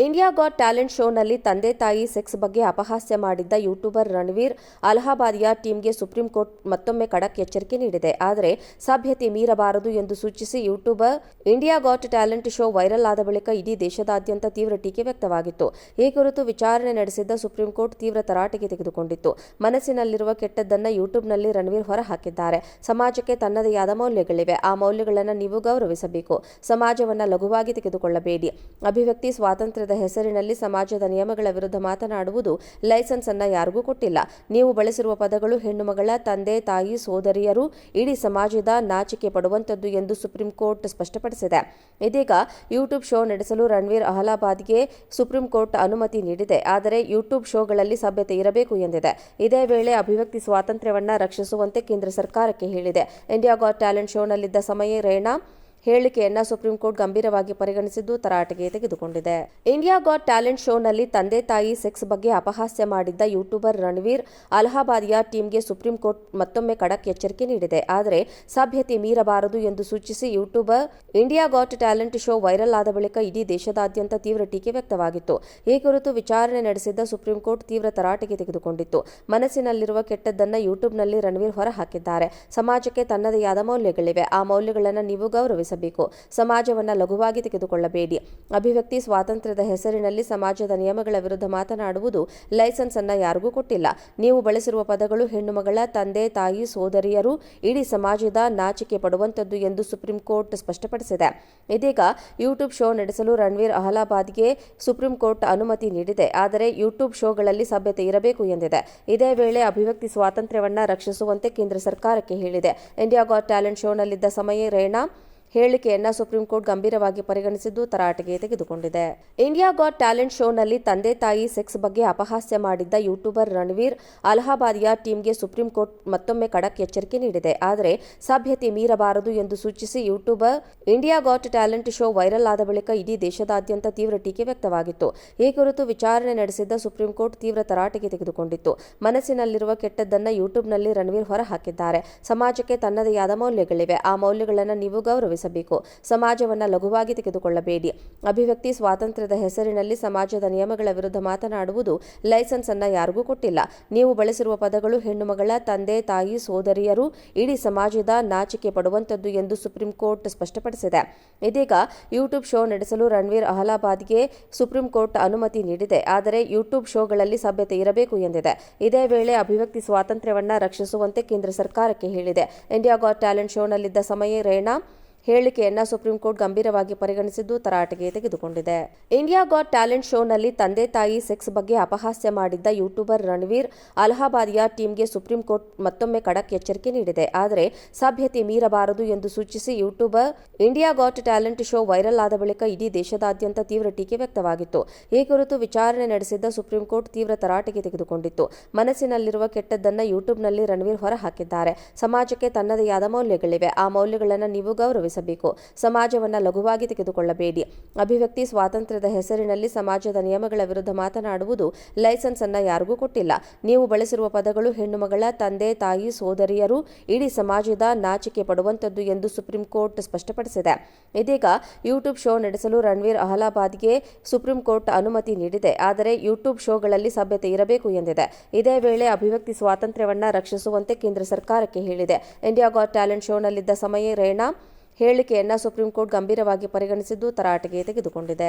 India got talent ಶೋನಲ್ಲಿ ತಂದೆ ತಾಯಿ ಸೆಕ್ಸ್ ಬಗ್ಗೆ ಅಪಹಾಸ್ಯ ಮಾಡಿದ್ದ ಯೂಟ್ಯೂಬರ್ ರಣವೀರ್ ಅಲಹಾಬಾದಿಯ ಟೀಮ್ಗೆ ಸುಪ್ರೀಂ ಕೋರ್ಟ್ ಮತ್ತೊಮ್ಮೆ ಖಡಕ್ ಎಚ್ಚರಿಕೆ ನೀಡಿದೆ. ಆದರೆ ಸಭ್ಯತೆ ಮೀರಬಾರದು ಎಂದು ಸೂಚಿಸಿ YouTuber India got talent show viral ಆದ ಬಳಿಕ ಇಡೀ ದೇಶದಾದ್ಯಂತ ತೀವ್ರ ಟೀಕೆ ವ್ಯಕ್ತವಾಗಿತ್ತು. ಈ ಕುರಿತು ವಿಚಾರಣೆ ನಡೆಸಿದ್ದ ಸುಪ್ರೀಂ ಕೋರ್ಟ್ ತೀವ್ರ ತರಾಟೆಗೆ ತೆಗೆದುಕೊಂಡಿತ್ತು. ಮನಸ್ಸಿನಲ್ಲಿರುವ ಕೆಟ್ಟದ್ದನ್ನು ಯೂಟ್ಯೂಬ್ನಲ್ಲಿ ರಣವೀರ್ ಹೊರಹಾಕಿದ್ದಾರೆ. ಸಮಾಜಕ್ಕೆ ತನ್ನದೇ ಆದ ಮೌಲ್ಯಗಳಿವೆ. ಆ ಮೌಲ್ಯಗಳನ್ನು ನೀವು ಗೌರವಿಸಬೇಕು. ಸಮಾಜವನ್ನು ಲಘುವಾಗಿ ತೆಗೆದುಕೊಳ್ಳಬೇಡಿ. ಅಭಿವ್ಯಕ್ತಿ ಸ್ವಾತಂತ್ರ್ಯದ ಹೆಸರಿನಲ್ಲಿ ಸಮಾಜದ ನಿಯಮಗಳ ವಿರುದ್ಧ ಮಾತನಾಡುವುದು ಲೈಸೆನ್ಸ್ ಅನ್ನ ಯಾರಿಗೂ ಕೊಟ್ಟಿಲ್ಲ. ನೀವು ಬಳಸಿರುವ ಪದಗಳು ಹೆಣ್ಣು ಮಗಳ ತಂದೆ ತಾಯಿ ಸೋದರಿಯರು ಇಡೀ ಸಮಾಜದ ನಾಚಿಕೆ ಪಡುವಂತದ್ದು ಎಂದು ಸುಪ್ರೀಂ ಕೋರ್ಟ್ ಸ್ಪಷ್ಟಪಡಿಸಿದೆ. ಇದೀಗ ಯೂಟ್ಯೂಬ್ ಶೋ ನಡೆಸಲು ರಣವೀರ್ ಅಲಹಾಬಾದ್ಗೆ ಸುಪ್ರೀಂ ಕೋರ್ಟ್ ಅನುಮತಿ ನೀಡಿದೆ. ಆದರೆ ಯೂಟ್ಯೂಬ್ ಶೋಗಳಲ್ಲಿ ಸಭ್ಯತೆ ಇರಬೇಕು ಎಂದಿದೆ. ಇದೇ ವೇಳೆ ಅಭಿವ್ಯಕ್ತಿ ಸ್ವಾತಂತ್ರ್ಯವನ್ನ ರಕ್ಷಿಸುವಂತೆ ಕೇಂದ್ರ ಸರ್ಕಾರಕ್ಕೆ ಹೇಳಿದೆ. ಇಂಡಿಯಾ ಗಾಟ್ ಟ್ಯಾಲೆಂಟ್ ಶೋನಲ್ಲಿದ್ದ ಸಮಯ ರೇಣಾ ಹೇಳಿಕೆಯನ್ನ ಸುಪ್ರೀಂ ಕೋರ್ಟ್ ಗಂಭೀರವಾಗಿ ಪರಿಗಣಿಸಿದ್ದು ತರಾಟೆಗೆ ತೆಗೆದುಕೊಂಡಿದೆ. ಇಂಡಿಯಾ ಗಾಟ್ ಟ್ಯಾಲೆಂಟ್ ಶೋನಲ್ಲಿ ತಂದೆ ತಾಯಿ ಸೆಕ್ಸ್ ಬಗ್ಗೆ ಅಪಹಾಸ್ಯ ಮಾಡಿದ್ದ ಯೂಟ್ಯೂಬರ್ ರಣವೀರ್ ಅಲಹಾಬಾದಿಯ ಟೀಮ್ಗೆ ಸುಪ್ರೀಂ ಕೋರ್ಟ್ ಮತ್ತೊಮ್ಮೆ ಖಡಕ್ ಎಚ್ಚರಿಕೆ ನೀಡಿದೆ. ಆದರೆ ಸಭ್ಯತೆ ಮೀರಬಾರದು ಎಂದು ಸೂಚಿಸಿ YouTuber India got talent show viral ಆದ ಬಳಿಕ ಇಡೀ ದೇಶದಾದ್ಯಂತ ತೀವ್ರ ಟೀಕೆ ವ್ಯಕ್ತವಾಗಿತ್ತು. ಈ ಕುರಿತು ವಿಚಾರಣೆ ನಡೆಸಿದ್ದ ಸುಪ್ರೀಂ ಕೋರ್ಟ್ ತೀವ್ರ ತರಾಟೆಗೆ ತೆಗೆದುಕೊಂಡಿತ್ತು. ಮನಸ್ಸಿನಲ್ಲಿರುವ ಕೆಟ್ಟದ್ದನ್ನು ಯೂಟ್ಯೂಬ್ನಲ್ಲಿ ರಣವೀರ್ ಹೊರಹಾಕಿದ್ದಾರೆ. ಸಮಾಜಕ್ಕೆ ತನ್ನದೇ ಆದ ಮೌಲ್ಯಗಳಿವೆ. ಆ ಮೌಲ್ಯಗಳನ್ನು ನೀವು ಗೌರವಿಸಬೇಕು. ಸಮಾಜವನ್ನು ಲಘುವಾಗಿ ತೆಗೆದುಕೊಳ್ಳಬೇಡಿ. ಅಭಿವ್ಯಕ್ತಿ ಸ್ವಾತಂತ್ರ್ಯದ ಹೆಸರಿನಲ್ಲಿ ಸಮಾಜದ ನಿಯಮಗಳ ವಿರುದ್ಧ ಮಾತನಾಡುವುದು ಲೈಸೆನ್ಸ್ ಅನ್ನ ಯಾರಿಗೂ ಕೊಟ್ಟಿಲ್ಲ. ನೀವು ಬಳಸಿರುವ ಪದಗಳು ಹೆಣ್ಣು ಮಗಳ ತಂದೆ ತಾಯಿ ಸೋದರಿಯರು ಇಡೀ ಸಮಾಜದ ನಾಚಿಕೆ ಪಡುವಂತದ್ದು ಎಂದು ಸುಪ್ರೀಂ ಕೋರ್ಟ್ ಸ್ಪಷ್ಟಪಡಿಸಿದೆ. ಇದೀಗ ಯೂಟ್ಯೂಬ್ ಶೋ ನಡೆಸಲು ರಣವೀರ್ ಅಲಹಾಬಾದ್ಗೆ ಸುಪ್ರೀಂ ಕೋರ್ಟ್ ಅನುಮತಿ ನೀಡಿದೆ. ಆದರೆ ಯೂಟ್ಯೂಬ್ ಶೋಗಳಲ್ಲಿ ಸಭ್ಯತೆ ಇರಬೇಕು ಎಂದಿದೆ. ಇದೇ ವೇಳೆ ಅಭಿವ್ಯಕ್ತಿ ಸ್ವಾತಂತ್ರ್ಯವನ್ನ ರಕ್ಷಿಸುವಂತೆ ಕೇಂದ್ರ ಸರ್ಕಾರಕ್ಕೆ ಹೇಳಿದೆ. ಇಂಡಿಯಾ ಗಾಟ್ ಟ್ಯಾಲೆಂಟ್ ಶೋನಲ್ಲಿದ್ದ ಸಮಯ ರೇಣಾ ಹೇಳಿಕೆಯನ್ನ ಸುಪ್ರೀಂ ಕೋರ್ಟ್ ಗಂಭೀರವಾಗಿ ಪರಿಗಣಿಸಿದ್ದು ತರಾಟೆಗೆ ತೆಗೆದುಕೊಂಡಿದೆ. ಇಂಡಿಯಾ ಗಾಟ್ ಟ್ಯಾಲೆಂಟ್ ಶೋನಲ್ಲಿ ತಂದೆ ತಾಯಿ ಸೆಕ್ಸ್ ಬಗ್ಗೆ ಅಪಹಾಸ್ಯ ಮಾಡಿದ್ದ ಯೂಟ್ಯೂಬರ್ ರಣವೀರ್ ಅಲಹಾಬಾದಿಯ ಟೀಮ್ಗೆ ಸುಪ್ರೀಂ ಕೋರ್ಟ್ ಮತ್ತೊಮ್ಮೆ ಖಡಕ್ ಎಚ್ಚರಿಕೆ ನೀಡಿದೆ. ಆದರೆ ಸಭ್ಯತೆ ಮೀರಬಾರದು ಎಂದು ಸೂಚಿಸಿ YouTuber India got talent show viral ಆದ ಬಳಿಕ ಇಡೀ ದೇಶದಾದ್ಯಂತ ತೀವ್ರ ಟೀಕೆ ವ್ಯಕ್ತವಾಗಿತ್ತು. ಈ ಕುರಿತು ವಿಚಾರಣೆ ನಡೆಸಿದ್ದ ಸುಪ್ರೀಂ ಕೋರ್ಟ್ ತೀವ್ರ ತರಾಟೆಗೆ ತೆಗೆದುಕೊಂಡಿತ್ತು. ಮನಸ್ಸಿನಲ್ಲಿರುವ ಕೆಟ್ಟದ್ದನ್ನು ಯೂಟ್ಯೂಬ್ನಲ್ಲಿ ರಣವೀರ್ ಹೊರಹಾಕಿದ್ದಾರೆ. ಸಮಾಜಕ್ಕೆ ತನ್ನದೇ ಆದ ಮೌಲ್ಯಗಳಿವೆ. ಆ ಮೌಲ್ಯಗಳನ್ನು ನೀವು ಗೌರವಿಸಬೇಕು. ಸಮಾಜವನ್ನು ಲಘುವಾಗಿ ತೆಗೆದುಕೊಳ್ಳಬೇಡಿ. ಅಭಿವ್ಯಕ್ತಿ ಸ್ವಾತಂತ್ರ್ಯದ ಹೆಸರಿನಲ್ಲಿ ಸಮಾಜದ ನಿಯಮಗಳ ವಿರುದ್ಧ ಮಾತನಾಡುವುದು ಲೈಸೆನ್ಸ್ ಅನ್ನ ಯಾರಿಗೂ ಕೊಟ್ಟಿಲ್ಲ. ನೀವು ಬಳಸಿರುವ ಪದಗಳು ಹೆಣ್ಣು ಮಗಳ ತಂದೆ ತಾಯಿ ಸೋದರಿಯರು ಇಡೀ ಸಮಾಜದ ನಾಚಿಕೆ ಪಡುವಂತದ್ದು ಎಂದು ಸುಪ್ರೀಂ ಕೋರ್ಟ್ ಸ್ಪಷ್ಟಪಡಿಸಿದೆ. ಇದೀಗ ಯೂಟ್ಯೂಬ್ ಶೋ ನಡೆಸಲು ರಣವೀರ್ ಅಲಹಾಬಾದ್ಗೆ ಸುಪ್ರೀಂ ಕೋರ್ಟ್ ಅನುಮತಿ ನೀಡಿದೆ. ಆದರೆ ಯೂಟ್ಯೂಬ್ ಶೋಗಳಲ್ಲಿ ಸಭ್ಯತೆ ಇರಬೇಕು ಎಂದಿದೆ. ಇದೇ ವೇಳೆ ಅಭಿವ್ಯಕ್ತಿ ಸ್ವಾತಂತ್ರ್ಯವನ್ನ ರಕ್ಷಿಸುವಂತೆ ಕೇಂದ್ರ ಸರ್ಕಾರಕ್ಕೆ ಹೇಳಿದೆ. ಇಂಡಿಯಾ ಗಾಟ್ ಟ್ಯಾಲೆಂಟ್ ಶೋನಲ್ಲಿದ್ದ ಸಮಯ ರೇಣಾ ಹೇಳಿಕೆಯನ್ನ ಸುಪ್ರೀಂ ಕೋರ್ಟ್ ಗಂಭೀರವಾಗಿ ಪರಿಗಣಿಸಿದ್ದು ತರಾಟೆಗೆ ತೆಗೆದುಕೊಂಡಿದೆ. ಇಂಡಿಯಾ ಗಾಟ್ ಟ್ಯಾಲೆಂಟ್ ಶೋನಲ್ಲಿ ತಂದೆ ತಾಯಿ ಸೆಕ್ಸ್ ಬಗ್ಗೆ ಅಪಹಾಸ್ಯ ಮಾಡಿದ್ದ ಯೂಟ್ಯೂಬರ್ ರಣವೀರ್ ಅಲಹಾಬಾದಿಯ ಟೀಮ್ಗೆ ಸುಪ್ರೀಂ ಕೋರ್ಟ್ ಮತ್ತೊಮ್ಮೆ ಖಡಕ್ ಎಚ್ಚರಿಕೆ ನೀಡಿದೆ. ಆದರೆ ಸಭ್ಯತೆ ಮೀರಬಾರದು ಎಂದು ಸೂಚಿಸಿ YouTuber India got talent show viral ಆದ ಬಳಿಕ ಇಡೀ ದೇಶದಾದ್ಯಂತ ತೀವ್ರ ಟೀಕೆ ವ್ಯಕ್ತವಾಗಿತ್ತು. ಈ ಕುರಿತು ವಿಚಾರಣೆ ನಡೆಸಿದ್ದ ಸುಪ್ರೀಂ ಕೋರ್ಟ್ ತೀವ್ರ ತರಾಟೆಗೆ ತೆಗೆದುಕೊಂಡಿತ್ತು. ಮನಸ್ಸಿನಲ್ಲಿರುವ ಕೆಟ್ಟದ್ದನ್ನು ಯೂಟ್ಯೂಬ್ನಲ್ಲಿ ರಣವೀರ್ ಹೊರಹಾಕಿದ್ದಾರೆ. ಸಮಾಜಕ್ಕೆ ತನ್ನದೇ ಆದ ಮೌಲ್ಯಗಳಿವೆ. ಆ ಮೌಲ್ಯಗಳನ್ನು ನೀವು ಗೌರವಿಸಬೇಕು. ಸಮಾಜವನ್ನು ಲಘುವಾಗಿ ತೆಗೆದುಕೊಳ್ಳಬೇಡಿ. ಅಭಿವ್ಯಕ್ತಿ ಸ್ವಾತಂತ್ರ್ಯದ ಹೆಸರಿನಲ್ಲಿ ಸಮಾಜದ ನಿಯಮಗಳ ವಿರುದ್ಧ ಮಾತನಾಡುವುದು ಲೈಸೆನ್ಸ್ ಅನ್ನ ಯಾರಿಗೂ ಕೊಟ್ಟಿಲ್ಲ. ನೀವು ಬಳಸಿರುವ ಪದಗಳು ಹೆಣ್ಣು ಮಗಳ ತಂದೆ ತಾಯಿ ಸೋದರಿಯರು ಇಡೀ ಸಮಾಜದ ನಾಚಿಕೆ ಪಡುವಂತದ್ದು ಎಂದು ಸುಪ್ರೀಂ ಕೋರ್ಟ್ ಸ್ಪಷ್ಟಪಡಿಸಿದೆ. ಇದೀಗ ಯೂಟ್ಯೂಬ್ ಶೋ ನಡೆಸಲು ರಣವೀರ್ ಅಲಹಾಬಾದ್ಗೆ ಸುಪ್ರೀಂ ಕೋರ್ಟ್ ಅನುಮತಿ ನೀಡಿದೆ. ಆದರೆ ಯೂಟ್ಯೂಬ್ ಶೋಗಳಲ್ಲಿ ಸಭ್ಯತೆ ಇರಬೇಕು ಎಂದಿದೆ. ಇದೇ ವೇಳೆ ಅಭಿವ್ಯಕ್ತಿ ಸ್ವಾತಂತ್ರ್ಯವನ್ನ ರಕ್ಷಿಸುವಂತೆ ಕೇಂದ್ರ ಸರ್ಕಾರಕ್ಕೆ ಹೇಳಿದೆ. ಇಂಡಿಯಾ ಗಾಟ್ ಟ್ಯಾಲೆಂಟ್ ಶೋನಲ್ಲಿದ್ದ ಸಮಯ ರೇಣಾ ಹೇಳಿಕೆಯನ್ನ ಸುಪ್ರೀಂ ಕೋರ್ಟ್ ಗಂಭೀರವಾಗಿ ಪರಿಗಣಿಸಿದ್ದು ತರಾಟೆಗೆ ತೆಗೆದುಕೊಂಡಿದೆ.